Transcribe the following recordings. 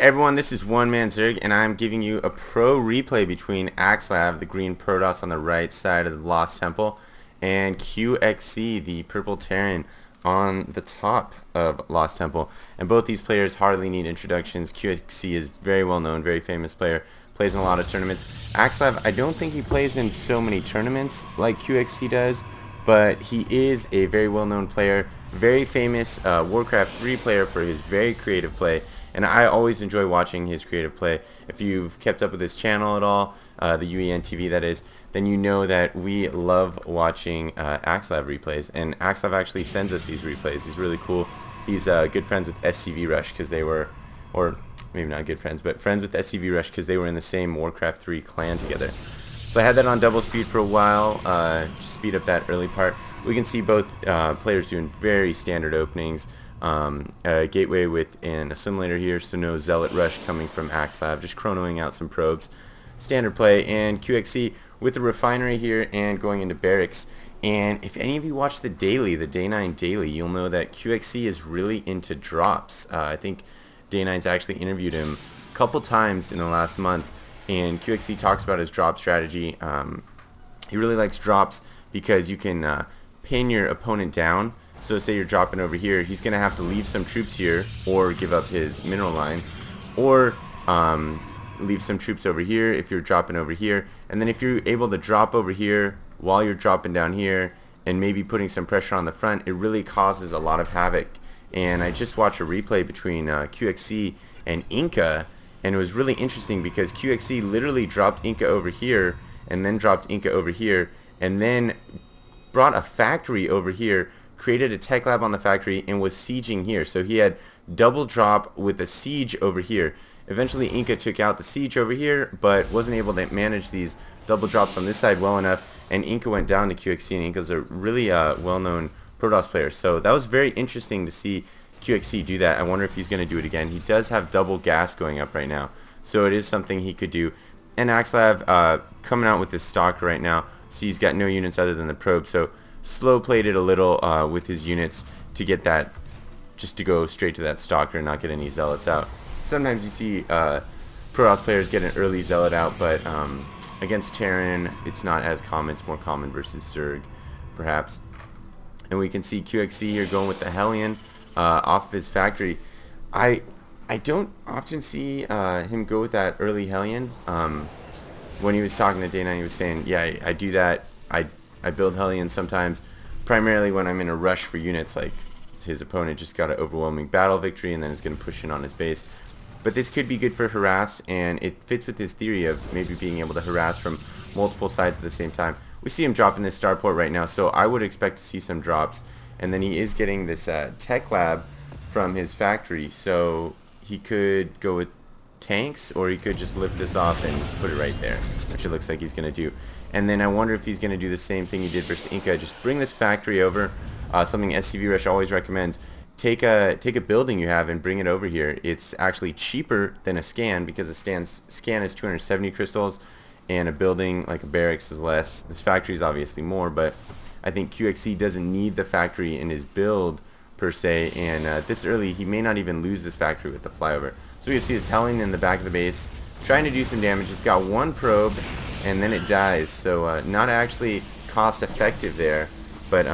Everyone, this is One Man Zerg, and I'm giving you a pro replay between Axslav, the green Protoss on the right side of the Lost Temple, and Qxc, the purple Terran, on the top of Lost Temple. And both these players hardly need introductions. Qxc is very well known, very famous player, plays in a lot of tournaments. Axslav, I don't think he plays in so many tournaments like Qxc does, but he is a very well known player, very famous WarCraft 3 player for his very creative play. And I always enjoy watching his creative play. If you've kept up with his channel at all, the UEN TV that is, then you know that we love watching Axslav replays. And Axslav actually sends us these replays. He's really cool. He's good friends with SCV Rush because they were, or maybe not good friends, but friends with SCV Rush because they were in the same WarCraft 3 clan together. So I had that on double speed for a while, just speed up that early part. We can see both players doing very standard openings. A gateway with an assimilator here, so no zealot rush coming from Axslav, just chronoing out some probes. Standard play, and Qxc with the refinery here and going into barracks. And if any of you watch the daily, the Day 9 daily, you'll know that Qxc is really into drops. I think Day 9's actually interviewed him a couple times in the last month, and Qxc talks about his drop strategy. He really likes drops because you can pin your opponent down. So say you're dropping over here, he's going to have to leave some troops here or give up his mineral line, or leave some troops over here if you're dropping over here. And then if you're able to drop over here while you're dropping down here and maybe putting some pressure on the front, it really causes a lot of havoc. And I just watched a replay between Qxc and Inca, and it was really interesting because Qxc literally dropped Inca over here and then dropped Inca over here and then brought a factory over here, created a tech lab on the factory, and was sieging here. So he had double drop with a siege over here. Eventually Inca took out the siege over here, but wasn't able to manage these double drops on this side well enough, and Inca went down to Qxc, and Inca's a really well-known Protoss player. So that was very interesting to see Qxc do that. I wonder if he's going to do it again. He does have double gas going up right now, so it is something he could do. And Axslav coming out with this stalker right now, so he's got no units other than the probe, so slow played it a little with his units to get that, just to go straight to that stalker and not get any zealots out. Sometimes you see Protoss players get an early zealot out, but against Terran it's not as common. It's more common versus Zerg, perhaps. And we can see Qxc here going with the Hellion off of his factory. I don't often see him go with that early Hellion. When he was talking to Day 9, he was saying, yeah, I do that. I build Hellions sometimes, primarily when I'm in a rush for units, like his opponent just got an overwhelming battle victory and then is going to push in on his base. But this could be good for harass, and it fits with his theory of maybe being able to harass from multiple sides at the same time. We see him dropping this starport right now, so I would expect to see some drops. And then he is getting this tech lab from his factory, so he could go with tanks, or he could just lift this off and put it right there, which it looks like he's going to do. And then I wonder if he's going to do the same thing he did versus Inca. Just bring this factory over. Something SCV Rush always recommends. Take a building you have and bring it over here. It's actually cheaper than a scan because a scan is 270 crystals, and a building like a barracks is less. This factory is obviously more, but I think Qxc doesn't need the factory in his build per se. And this early, he may not even lose this factory with the flyover. So we can see this Hellion in the back of the base, trying to do some damage. It's got one probe, and then it dies, so not actually cost effective there, but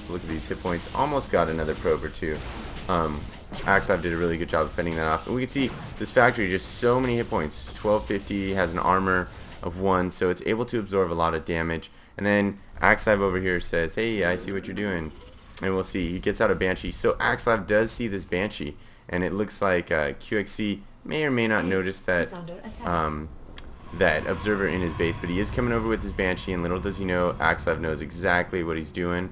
look at these hit points. Almost got another probe or two. Axslav did a really good job of fending that off, and we can see this factory, just so many hit points. 1250, has an armor of 1, so it's able to absorb a lot of damage. And then Axslav over here says, hey, I see what you're doing, and we'll see, he gets out a Banshee. So Axslav does see this Banshee, and it looks like Qxc may or may not notice that that observer in his base, but he is coming over with his Banshee, and little does he know, Axslav knows exactly what he's doing,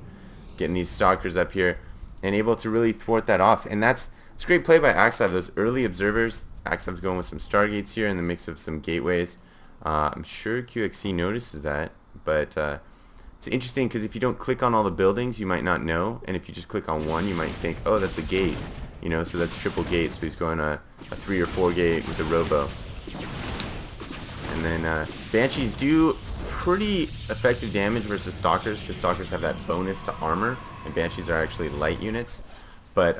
getting these stalkers up here and able to really thwart that off. And it's great play by Axslav, those early observers. Axslav's going with some Stargates here in the mix of some gateways. I'm sure Qxc notices that, but it's interesting because if you don't click on all the buildings, you might not know, and if you just click on one, you might think, oh, that's a gate, you know, so that's triple gate, so he's going a 3 or 4 gate with a robo. And then Banshees do pretty effective damage versus Stalkers, because Stalkers have that bonus to armor, and Banshees are actually light units. but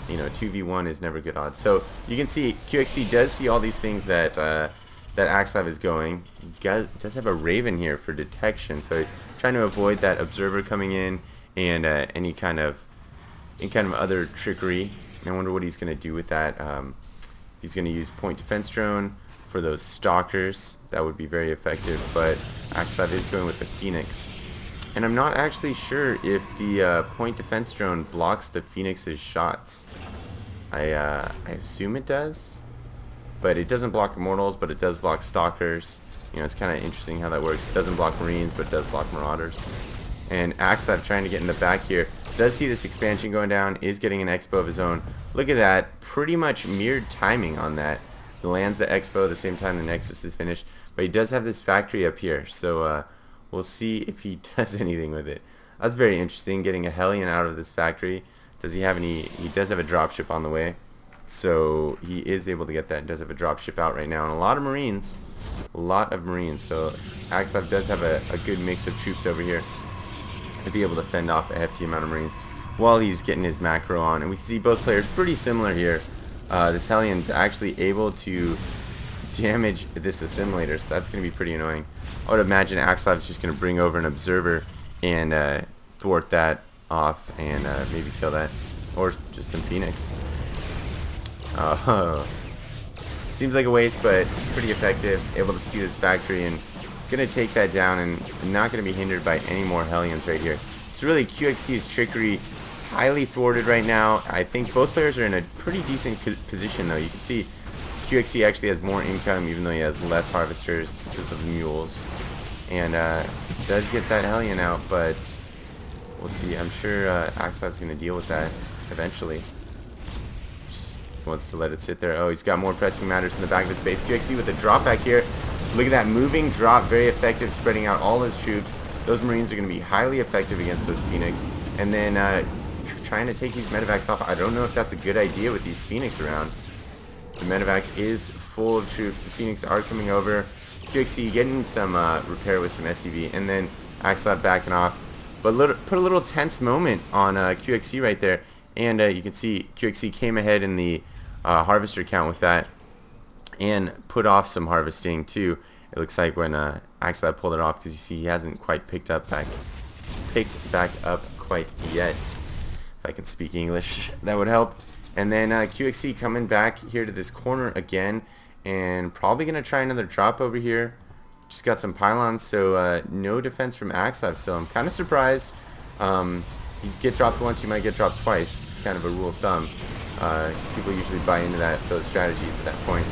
you know, 2v1 is never good odds. So you can see Qxc does see all these things that that Axslav is going. He does have a Raven here for detection, so he's trying to avoid that observer coming in and any kind of other trickery. I wonder what he's going to do with that. He's going to use point defense drone for those stalkers. That would be very effective, but Axslav is going with the Phoenix. And I'm not actually sure if the point defense drone blocks the Phoenix's shots. I assume it does, but it doesn't block Immortals, but it does block Stalkers. You know, it's kind of interesting how that works. It doesn't block Marines, but it does block Marauders. And Axslav trying to get in the back here. Does see this expansion going down, is getting an Expo of his own. Look at that, pretty much mirrored timing on that. He lands the Expo at the same time the Nexus is finished, but he does have this factory up here, so we'll see if he does anything with it. That's very interesting, getting a Hellion out of this factory. Does he have any? He does have a dropship on the way, so he is able to get that. He does have a dropship out right now, and a lot of Marines. So Axslav does have a good mix of troops over here to be able to fend off a hefty amount of Marines while he's getting his macro on. And we can see both players pretty similar here. This Hellion's actually able to damage this assimilator, so that's going to be pretty annoying. I would imagine Axslav's just going to bring over an observer and thwart that off and maybe kill that, or just some Phoenix. Seems like a waste, but pretty effective. Able to see this factory and going to take that down, and not going to be hindered by any more Hellions right here. So really, Qxc's trickery highly thwarted right now. I think both players are in a pretty decent position, though. You can see Qxc actually has more income, even though he has less harvesters because of the mules, and does get that Hellion out, but we'll see. I'm sure Axslav's going to deal with that eventually. Just wants to let it sit there. Oh, he's got more pressing matters in the back of his base. Qxc with a drop back here. Look at that moving drop, very effective, spreading out all his troops. Those Marines are going to be highly effective against those Phoenix. And then trying to take these medevacs off. I don't know if that's a good idea with these Phoenix around. The medevac is full of troops. The Phoenix are coming over. Qxc getting some repair with some SCV, and then Axslav backing off. But put a little tense moment on Qxc right there. And you can see Qxc came ahead in the harvester count with that, and put off some harvesting too. It looks like when Axslav pulled it off, because you see he hasn't quite picked back up quite yet. If I can speak English, that would help. And then Qxc coming back here to this corner again, and probably gonna try another drop over here. Just got some pylons, so no defense from Axslav. So I'm kind of surprised. You get dropped once, you might get dropped twice. It's kind of a rule of thumb. People usually buy into those strategies at that point.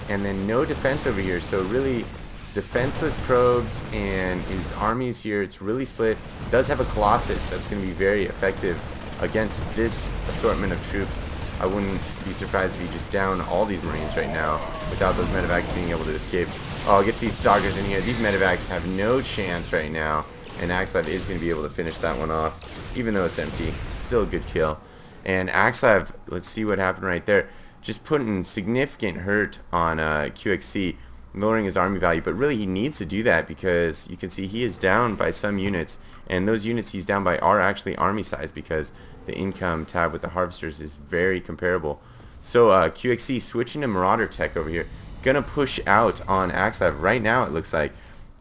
And then no defense over here, so really defenseless probes, and his army is here. It's really split. Does have a Colossus that's going to be very effective against this assortment of troops. I wouldn't be surprised if he just downed all these Marines right now without those medevacs being able to escape. Oh, gets these Stalkers in here. These medevacs have no chance right now, and Axslav is going to be able to finish that one off, even though it's empty. Still a good kill. And Axslav, let's see what happened right there. Just putting significant hurt on Qxc, lowering his army value, but really he needs to do that because you can see he is down by some units, and those units he's down by are actually army size because the income tab with the harvesters is very comparable. So Qxc switching to Marauder tech over here, gonna push out on Axslav right now. It looks like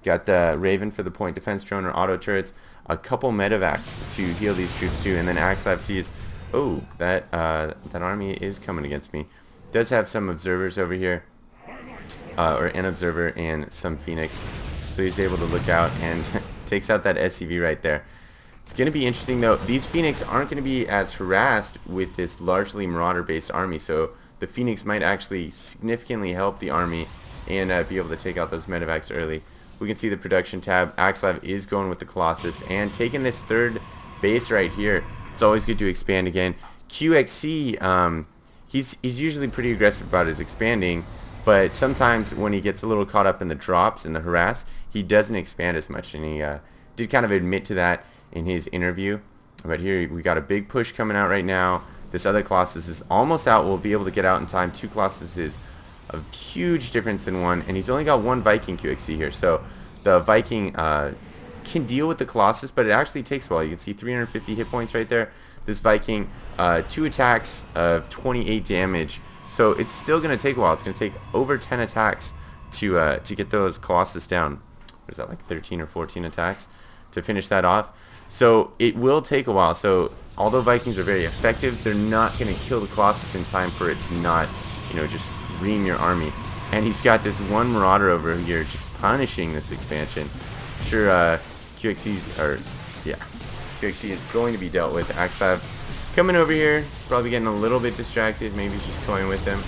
got the Raven for the point defense drone or auto turrets, a couple medevacs to heal these troops too, and then Axslav sees, oh, that army is coming against me. Does have some observers over here, or an observer and some Phoenix, so he's able to look out and takes out that SCV right there. It's going to be interesting though. These Phoenix aren't going to be as harassed with this largely Marauder based army, so the Phoenix might actually significantly help the army and be able to take out those medevacs early. We can see the production tab. Axslav is going with the Colossus and taking this third base right here. It's always good to expand again. Qxc, he's usually pretty aggressive about his expanding, but sometimes when he gets a little caught up in the drops and the harass, he doesn't expand as much, and he did kind of admit to that in his interview. But here we got a big push coming out right now. This other Colossus is almost out. We'll be able to get out in time. Two Colossuses, a huge difference in one, and he's only got one Viking Qxc here, so the Viking can deal with the Colossus, but it actually takes a while. You can see 350 hit points right there. this Viking 2 attacks of 28 damage. So it's still going to take a while. It's going to take over 10 attacks to get those Colossus down. What is that, like 13 or 14 attacks to finish that off? So it will take a while. So although Vikings are very effective, they're not going to kill the Colossus in time for it to not, you know, just ream your army. And he's got this one Marauder over here just punishing this expansion. I'm sure Qxc is going to be dealt with. Axslav coming over here, probably getting a little bit distracted. Maybe he's just toying with them.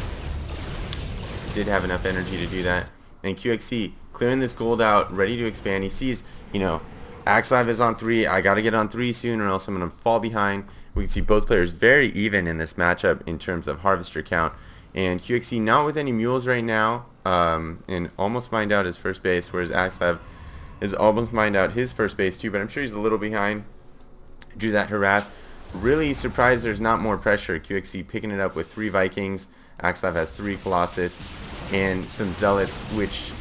Did have enough energy to do that. And Qxc clearing this gold out, ready to expand. He sees, you know, Axslav is on 3. I got to get on 3 soon or else I'm going to fall behind. We can see both players very even in this matchup in terms of harvester count. And Qxc not with any mules right now, and almost mined out his first base, whereas Axslav is almost mined out his first base too, but I'm sure he's a little behind due to that harass. Really surprised there's not more pressure. Qxc picking it up with 3 Vikings. Axslav has 3 Colossus and some Zealots, which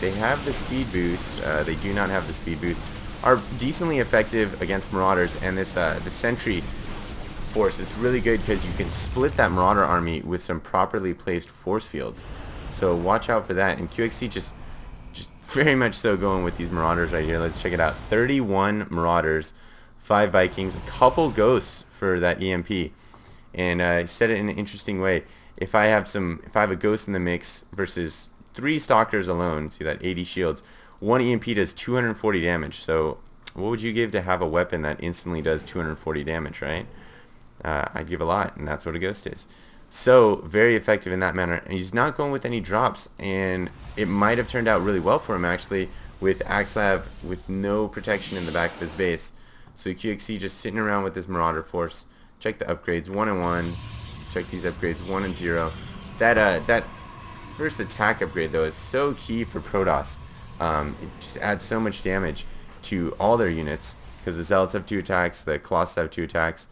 they have the speed boost. They do not have the speed boost. Are decently effective against Marauders, and this the Sentry force is really good because you can split that Marauder army with some properly placed force fields. So watch out for that. And Qxc just very much so going with these Marauders right here. Let's check it out. 31 Marauders, 5 Vikings, a couple Ghosts for that EMP. And I said it in an interesting way. If I have a Ghost in the mix versus 3 Stalkers alone, see that 80 shields, 1 EMP does 240 damage. So what would you give to have a weapon that instantly does 240 damage, right? I'd give a lot, and that's what a Ghost is. So very effective in that manner. And he's not going with any drops, and it might have turned out really well for him actually with Axslav with no protection in the back of his base. So Qxc just sitting around with this Marauder force. Check the upgrades, 1 and 1. Check these upgrades, 1 and 0. That first attack upgrade though is so key for Protoss. It just adds so much damage to all their units because the Zealots have 2 attacks, the Colossus have 2 attacks.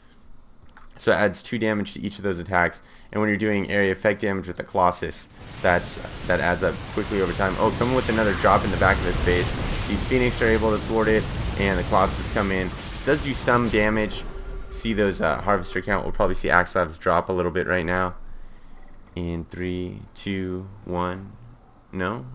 So it adds 2 damage to each of those attacks. And when you're doing area effect damage with the Colossus, that adds up quickly over time. Oh, coming with another drop in the back of his base. These Phoenix are able to thwart it, and the Colossus come in. Does do some damage. See those harvester count. We'll probably see Axslav's drop a little bit right now. In 3, 2, 1. No.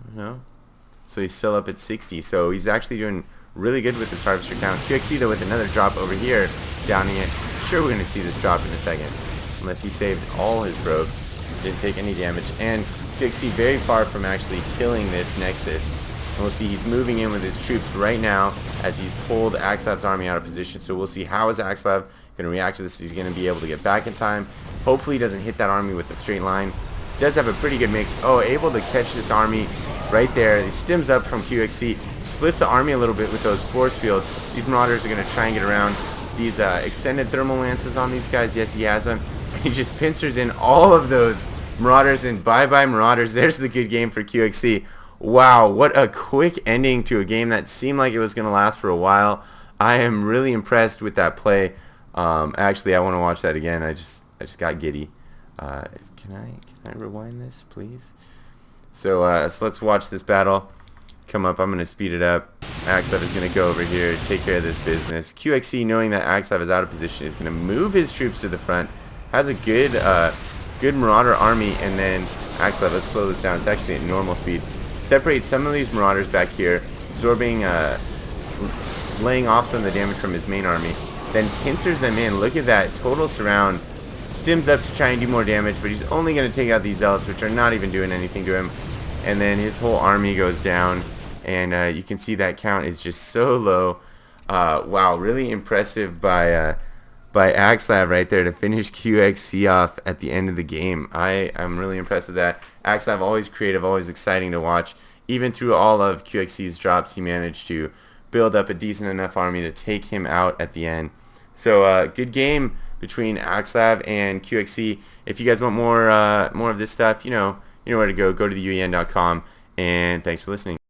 So he's still up at 60. So he's actually doing really good with this harvester count. Qxc though with another drop over here, downing it. Sure, we're going to see this drop in a second. Unless he saved all his probes. Didn't take any damage. And Qxc very far from actually killing this Nexus. And we'll see he's moving in with his troops right now as he's pulled Axslav's army out of position. So we'll see how is Axslav going to react to this. He's going to be able to get back in time. Hopefully he doesn't hit that army with a straight line. Does have a pretty good mix. Oh, able to catch this army right there. He stims up from Qxc. Splits the army a little bit with those force fields. These Marauders are going to try and get around these extended thermal lances on these guys. Yes, he has them. He just pincers in all of those Marauders, and bye-bye Marauders. There's the good game for Qxc. Wow, what a quick ending to a game that seemed like it was going to last for a while. I am really impressed with that play. Actually, I want to watch that again. I just got giddy. Can I rewind this, please? So let's watch this battle come up. I'm going to speed it up. Axslav is going to go over here, take care of this business. Qxc, knowing that Axslav is out of position, is going to move his troops to the front. Has a good Marauder army, and then Axslav, let's slow this down. It's actually at normal speed. Separate some of these Marauders back here, absorbing, laying off some of the damage from his main army. Then pincers them in. Look at that total surround. Stims up to try and do more damage, but he's only going to take out these Zealots, which are not even doing anything to him. And then his whole army goes down, and you can see that count is just so low. Wow, really impressive by Axslav right there to finish Qxc off at the end of the game. I'm really impressed with that. Axslav always creative, always exciting to watch. Even through all of Qxc's drops, he managed to build up a decent enough army to take him out at the end. So good game between Axslav and Qxc. If you guys want more of this stuff, you know where to go. Go to the UEN.com, and thanks for listening.